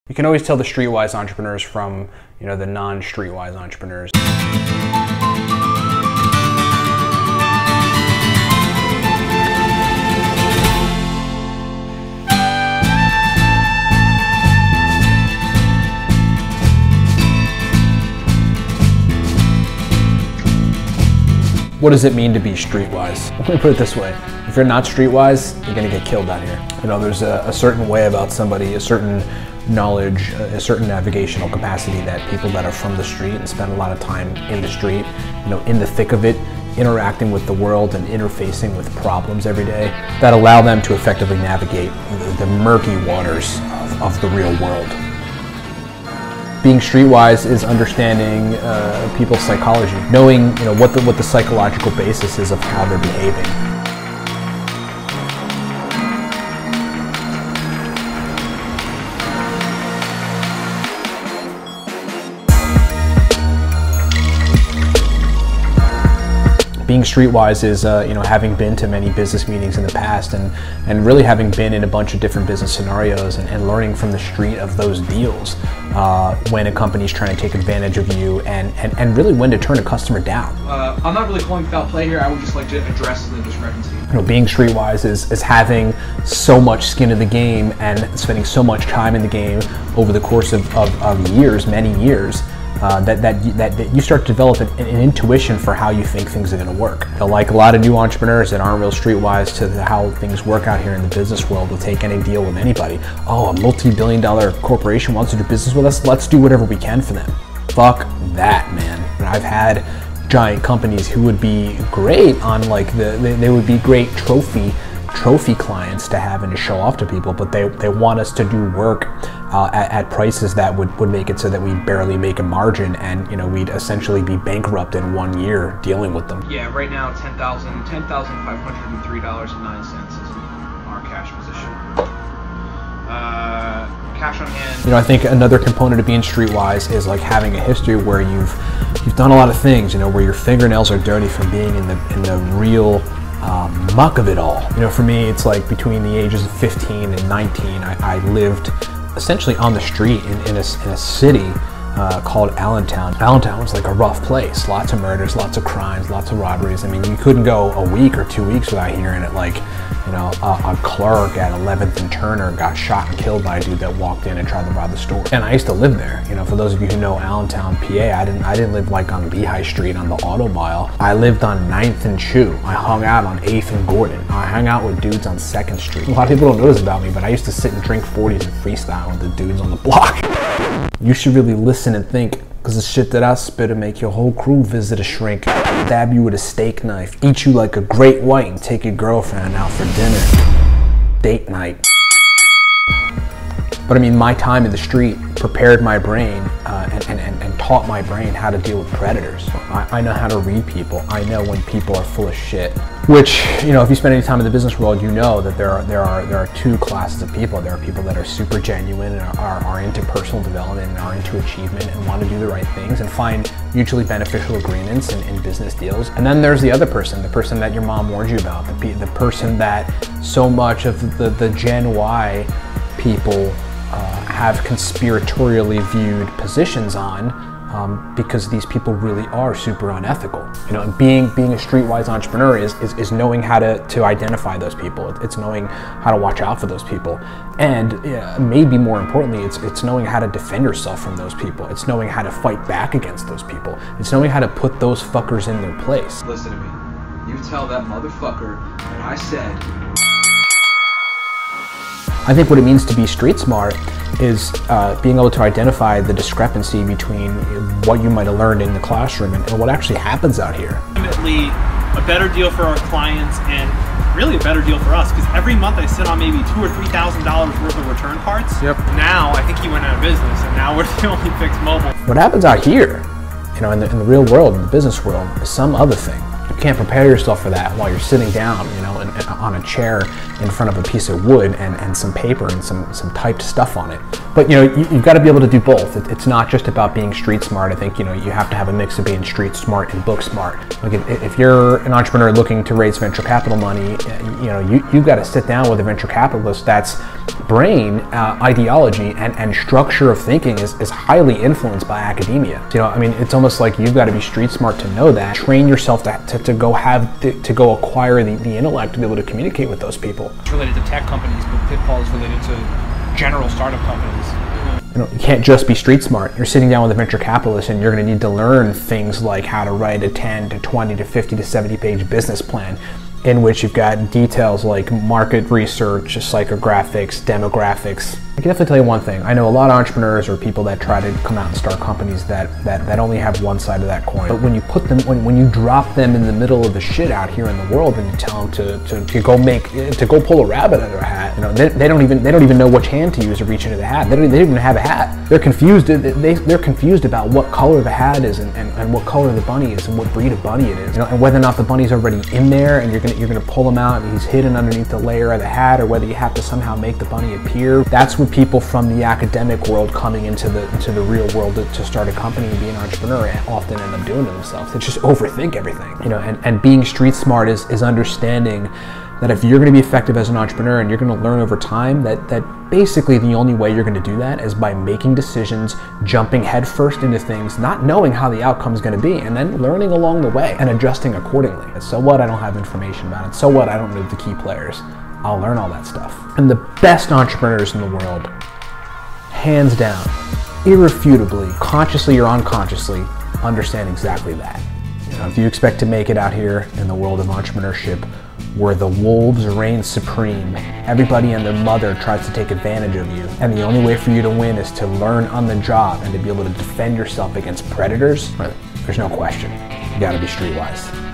You can always tell the streetwise entrepreneurs from, the non-streetwise entrepreneurs. What does it mean to be streetwise? Let me put it this way. If you're not streetwise, you're gonna get killed out here. There's a certain way about somebody, a certain knowledge, a certain navigational capacity that people that are from the street and spend a lot of time in the street, in the thick of it, interacting with the world and interfacing with problems every day, that allow them to effectively navigate the murky waters of the real world. Being streetwise is understanding people's psychology, knowing what the psychological basis is of how they're behaving. Being streetwise is having been to many business meetings in the past and really having been in a bunch of different business scenarios and learning from the street of those deals when a company's trying to take advantage of you and really when to turn a customer down. I'm not really calling foul play here. I would just like to address the discrepancy. Being streetwise is having so much skin in the game and spending so much time in the game over the course of years, many years. That you start to develop an intuition for how you think things are going to work. Like a lot of new entrepreneurs that aren't real streetwise to how things work out here in the business world, will take any deal with anybody. Oh, a multi-billion-dollar corporation wants to do business with us? Let's do whatever we can for them. Fuck that, man. I've had giant companies who would be great on they would be great trophy clients to have and to show off to people, but they want us to do work at prices that would make it so that we barely make a margin, and we'd essentially be bankrupt in 1 year dealing with them. Yeah, right now $10,503.09 is our cash position. Cash on hand. I think another component of being streetwise is like having a history where you've done a lot of things, where your fingernails are dirty from being in the real muck of it all. For me, it's like between the ages of 15 and 19, I lived essentially on the street in a city called Allentown. Allentown was like a rough place. Lots of murders, lots of crimes, lots of robberies. I mean, you couldn't go a week or 2 weeks without hearing it. A clerk at 11th and Turner got shot and killed by a dude that walked in and tried to rob the store. And I used to live there. For those of you who know Allentown, PA, I didn't live like on Lehigh Street on the Auto Mile. I lived on 9th and Chew. I hung out on 8th and Gordon. I hung out with dudes on 2nd Street. A lot of people don't know this about me, but I used to sit and drink 40s and freestyle with the dudes on the block. You should really listen and think, because the shit that I spit will make your whole crew visit a shrink, stab you with a steak knife, eat you like a great white, and take your girlfriend out for dinner. Date night. But I mean, my time in the street prepared my brain and taught my brain how to deal with predators. I know how to read people. I know when people are full of shit. Which, if you spend any time in the business world, you know that there are two classes of people. There are people that are super genuine and are into personal development and are into achievement and want to do the right things and find mutually beneficial agreements in business deals. And then there's the other person, the person that your mom warned you about, the person that so much of the Gen Y people have conspiratorially viewed positions on because these people really are super unethical. And being a streetwise entrepreneur is knowing how to identify those people. It's knowing how to watch out for those people. And maybe more importantly, it's knowing how to defend yourself from those people. It's knowing how to fight back against those people. It's knowing how to put those fuckers in their place. Listen to me. You tell that motherfucker that I said. I think what it means to be street smart is being able to identify the discrepancy between what you might have learned in the classroom and what actually happens out here. Ultimately, a better deal for our clients and really a better deal for us, because every month I sit on maybe $2,000 or $3,000 worth of return cards. Yep. Now I think he went out of business, and now we're the only fixed mobile. What happens out here, in the real world, in the business world, is some other thing. You can't prepare yourself for that while you're sitting down, you know, on a chair in front of a piece of wood and some paper and some typed stuff on it. But, you know, you've got to be able to do both. It's not just about being street smart. I think, you know, you have to have a mix of being street smart and book smart. Like if you're an entrepreneur looking to raise venture capital money, you know, you've got to sit down with a venture capitalist that's brain, ideology, and structure of thinking is highly influenced by academia. You know, I mean, it's almost like you've got to be street smart to know that. Train yourself to go acquire the intellect to be able to communicate with those people. It's related to tech companies, but pitfalls related to general startup companies. You know, you can't just be street smart. You're sitting down with a venture capitalist and you're going to need to learn things like how to write a 10 to 20 to 50 to 70 page business plan, in which you've got details like market research, psychographics, demographics. I can definitely tell you one thing. I know a lot of entrepreneurs or people that try to come out and start companies that only have one side of that coin. But when you put them, when you drop them in the middle of the shit out here in the world and you tell them to go pull a rabbit out of a hat, you know, they don't even know which hand to use to reach into the hat. They don't even have a hat. They're confused. They're confused about what color the hat is and what color the bunny is and what breed of bunny it is. You know, and whether or not the bunny's already in there and you're gonna pull him out and he's hidden underneath the layer of the hat, or whether you have to somehow make the bunny appear. That's what people from the academic world coming into the real world to start a company and be an entrepreneur often end up doing to themselves. They just overthink everything. You know, and being street smart is understanding that if you're going to be effective as an entrepreneur and you're going to learn over time, that basically the only way you're going to do that is by making decisions, jumping headfirst into things, not knowing how the outcome is going to be, and then learning along the way and adjusting accordingly. So what, I don't have information about it. So what, I don't know the key players. I'll learn all that stuff. And the best entrepreneurs in the world, hands down, irrefutably, consciously or unconsciously, understand exactly that. You know, if you expect to make it out here in the world of entrepreneurship, where the wolves reign supreme, everybody and their mother tries to take advantage of you, and the only way for you to win is to learn on the job and to be able to defend yourself against predators, there's no question. You gotta be streetwise.